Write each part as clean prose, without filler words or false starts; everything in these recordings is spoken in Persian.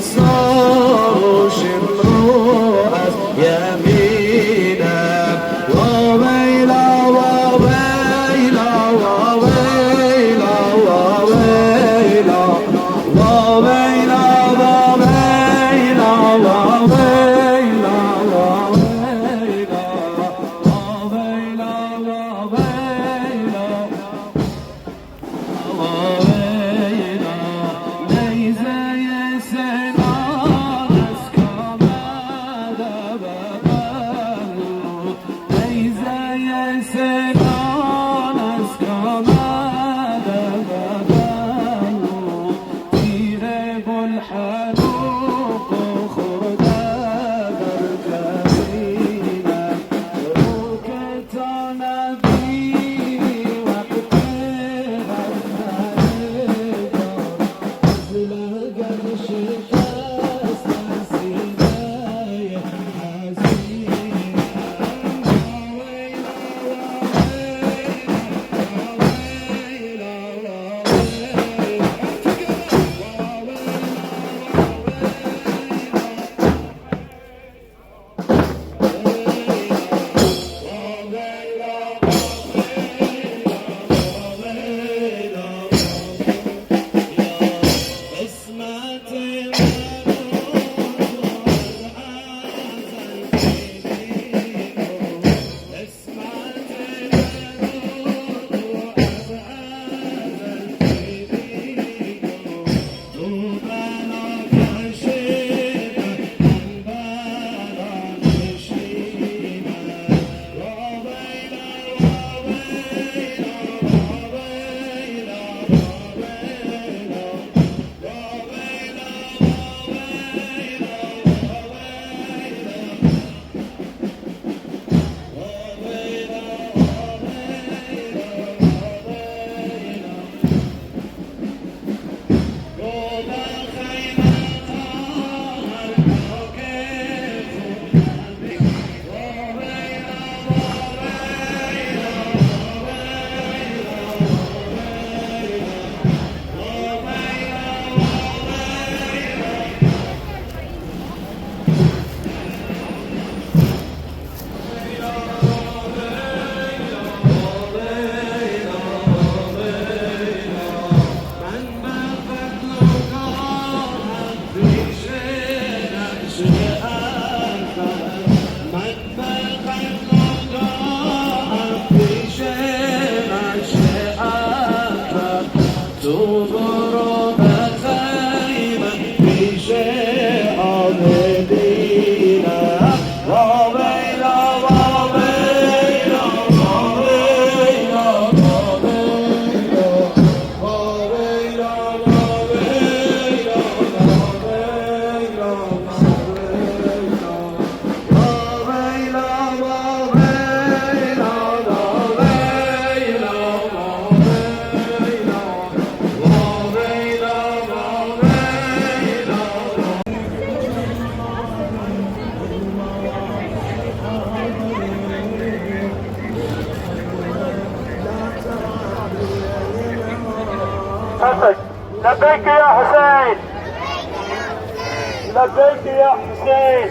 يسار وشمروا از يمينه وويلا وويلا وويلا وويلا وويلا وويلا وويلا وويلا وويلا وويلا ليزا يسنا نسكما دبابلو ليزا يسنا نسكما دبابلو تيري بالحلوق وخرده برجمينا روكتانا بيني وقتها لبيك يا حسين لبيك يا حسين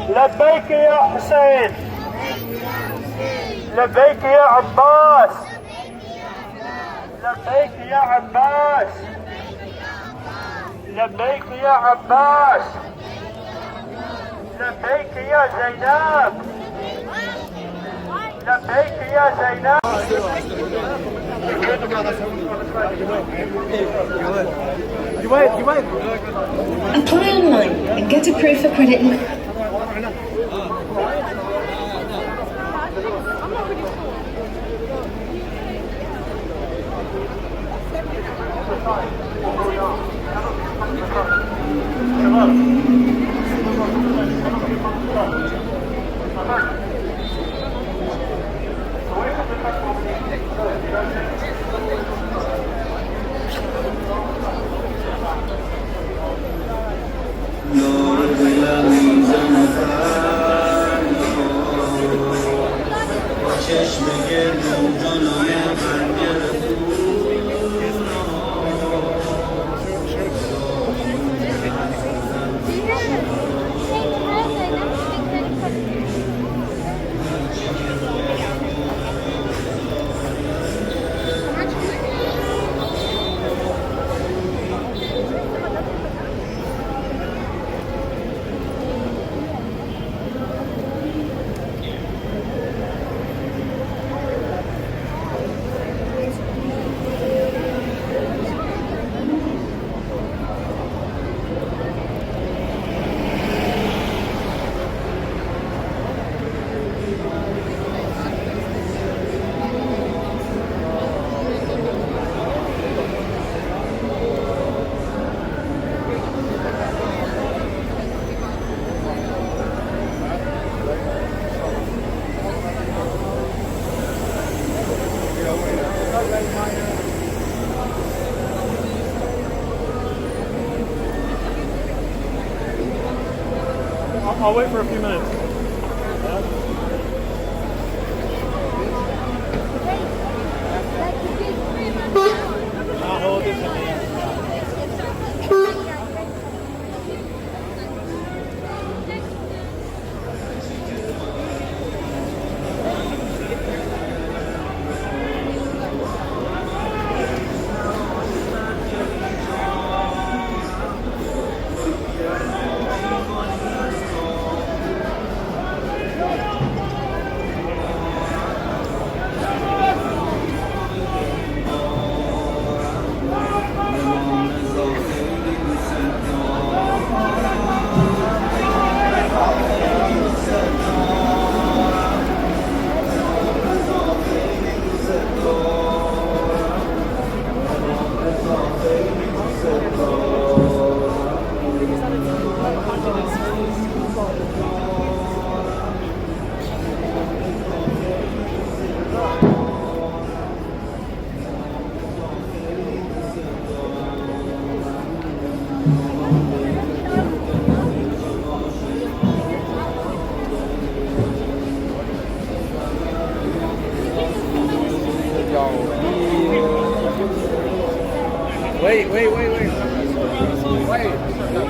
لبيك يا حسين لبيك يا عباس لبيك يا عباس لبيك يا عباس لبيك يا زينب لبيك يا زينب Apply online and get approved for credit. چشم گردون جلوی من گرفت I'll wait for a few minutes. I'll hold this in here. Wait.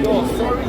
Yo, sorry,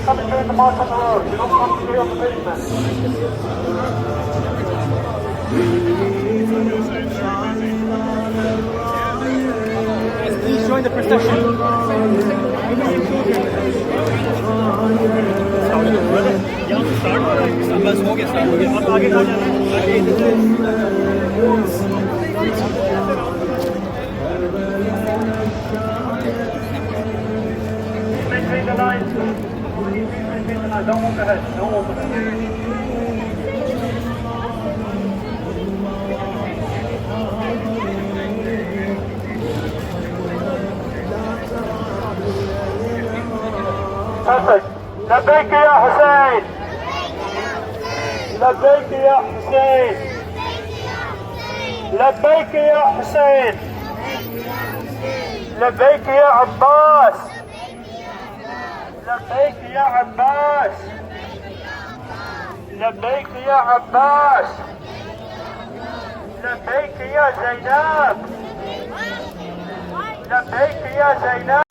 Coming through the mark on the road. You don't want to be on the pavement. Please join the procession. बस हो गया स्टार्ट हो गया अब आगे हो Between the lines. Between the lines. Don't walk ahead. Don't walk ahead. Perfect. لبيك يا حسين. لبيك يا حسين. لبيك يا حسين. لبيك يا عباس. لبيك يا عباس. لبيك يا عباس. لبيك يا زينب. لبيك يا زينب.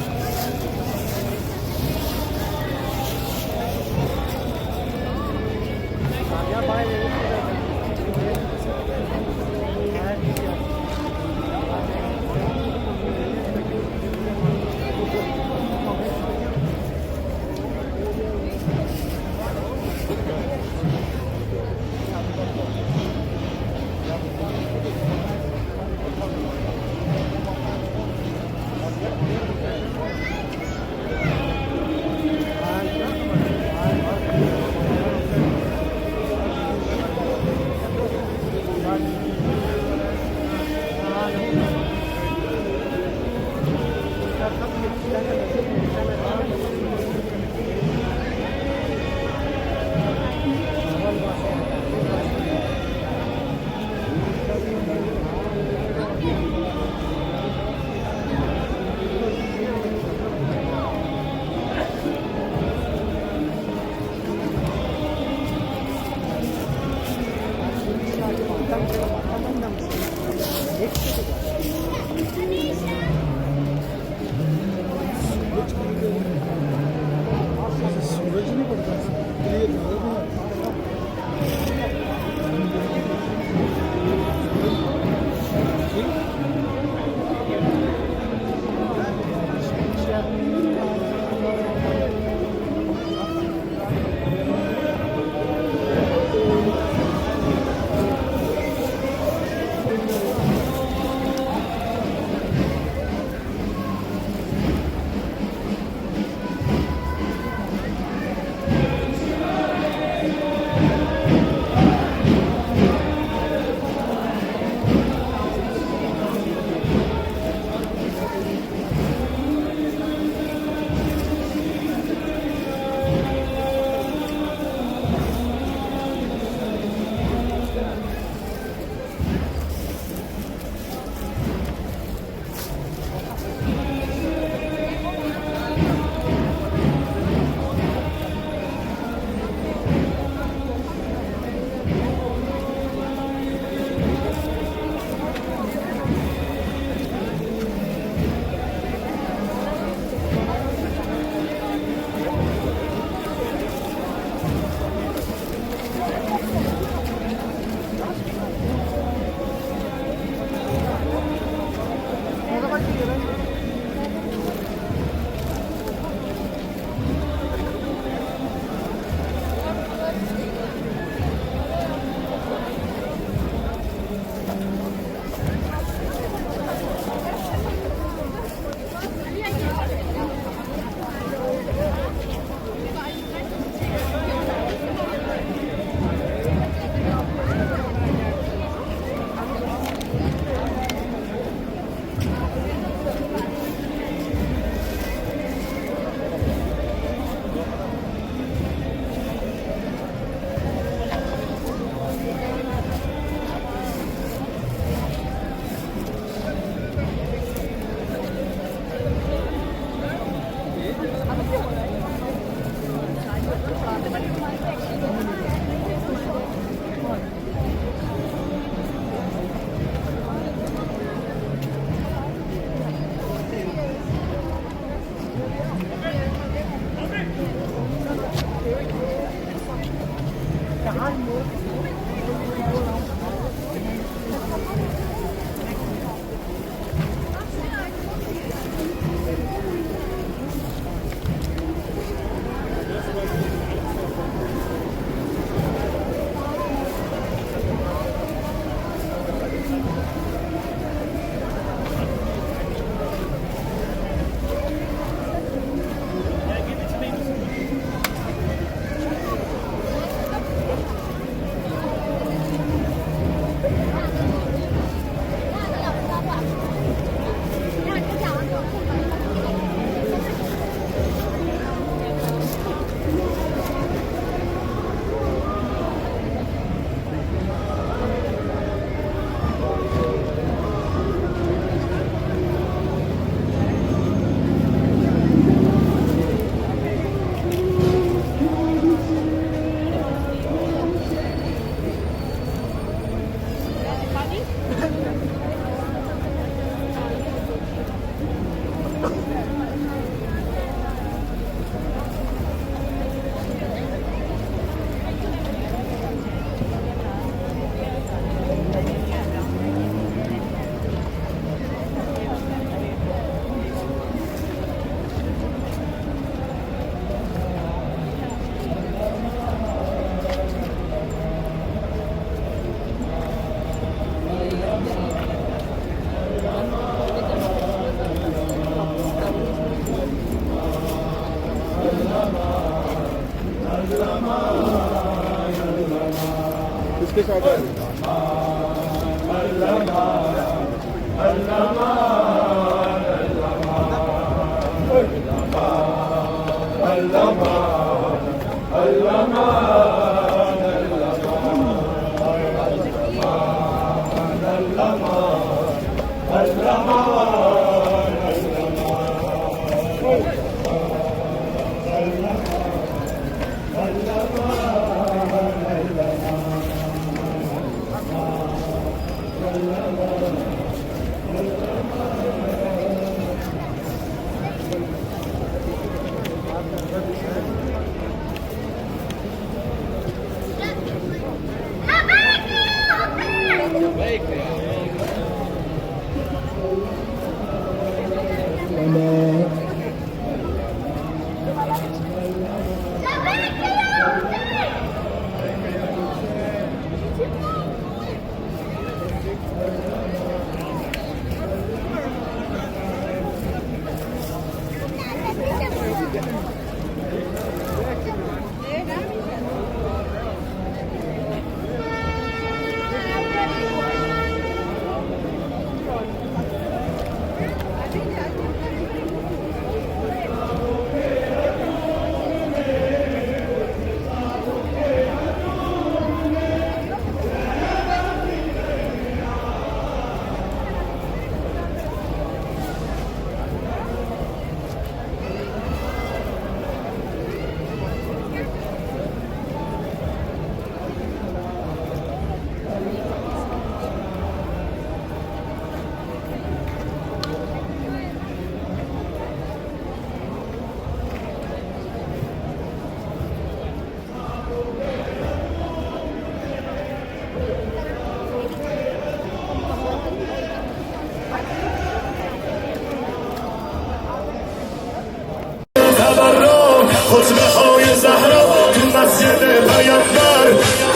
This our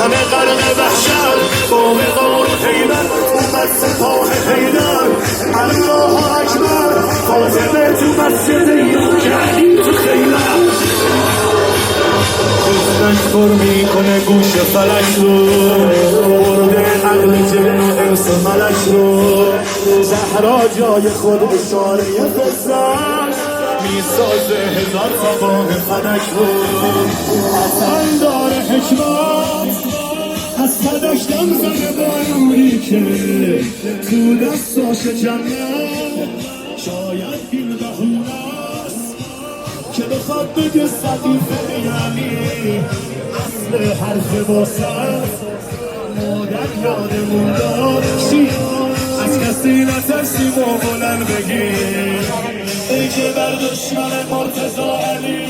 همه غرق وحشت با وقار و حیبت اومد سپاه حیدر الله اکبر فاطمه تو مسجد یا علی تو خیمه پر میکنه گوش فلک رو برده عقل جن حرس ملک رو زهرا جای خود اشاره فزش میسازه هزار تباه فلک رو اصلا داره حکمت از صدش دم زده با نوری که تو دستاش جنت شاید این بهونه که بخواد بگه صدیفه یعنی اصل حرف واسط مادر یادمون داد از کسی نترسیم و بلند بگیم ای که بر دشمن مرتضی علی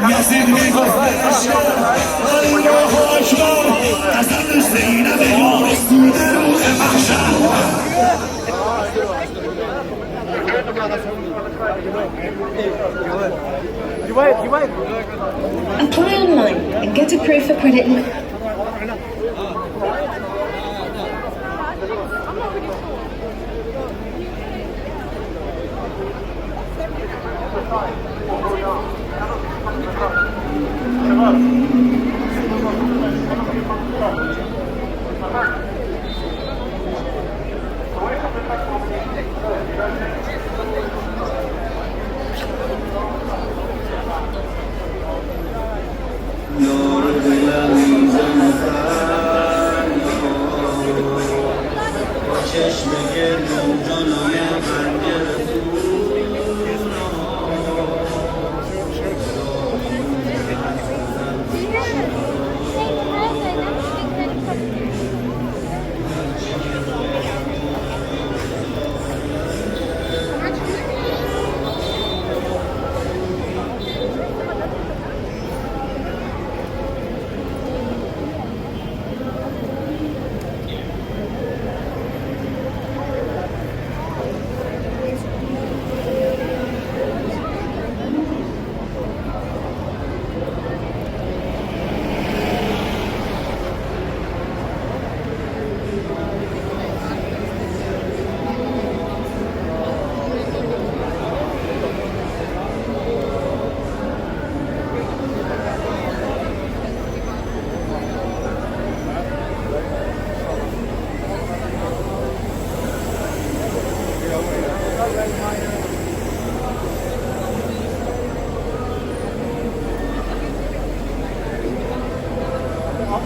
یزید میگفت الله اکبر قسم زینب یا رسول روح محشر Apply online and get a proof of credit. چشم گردم جلوی پنجره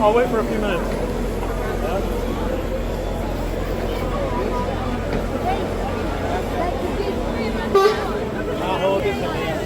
I'll wait for a few minutes. I'll hold this in the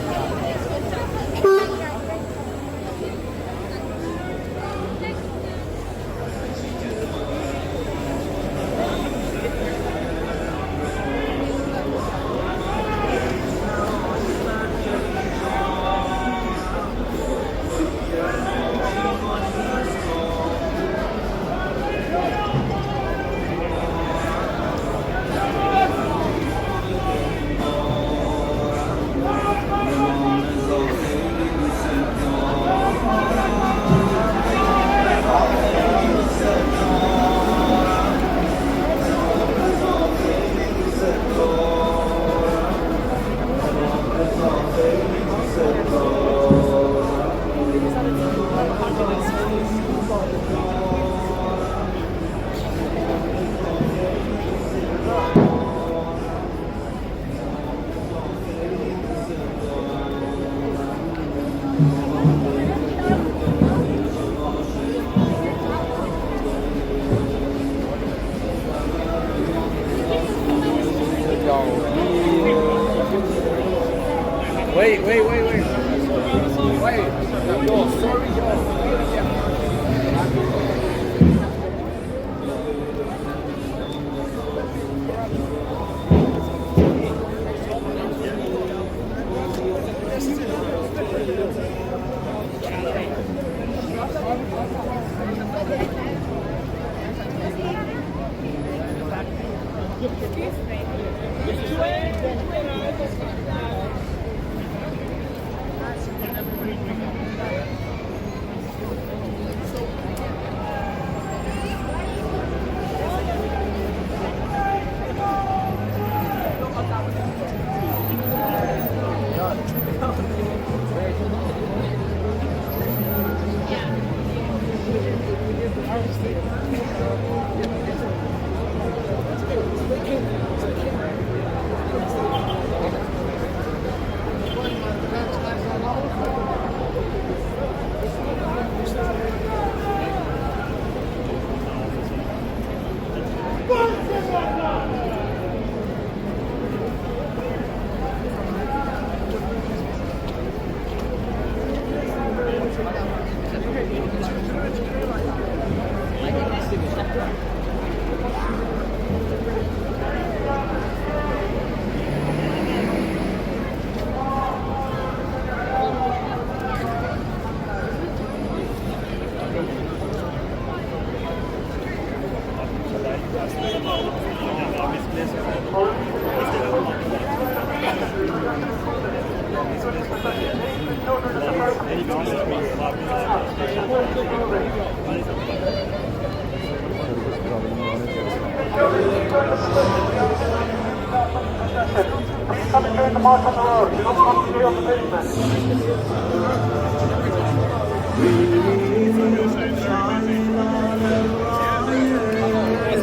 Please come and join the march on the road. You don't come to stay on the pavement.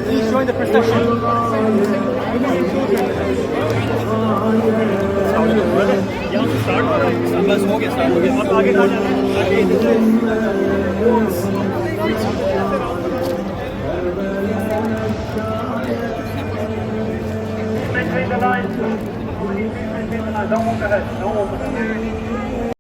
Please join the procession. बस हो गया स्टार्ट हो गया अब आगे ना Maintain the line. Please maintain the line. Don't walk ahead. Don't walk ahead.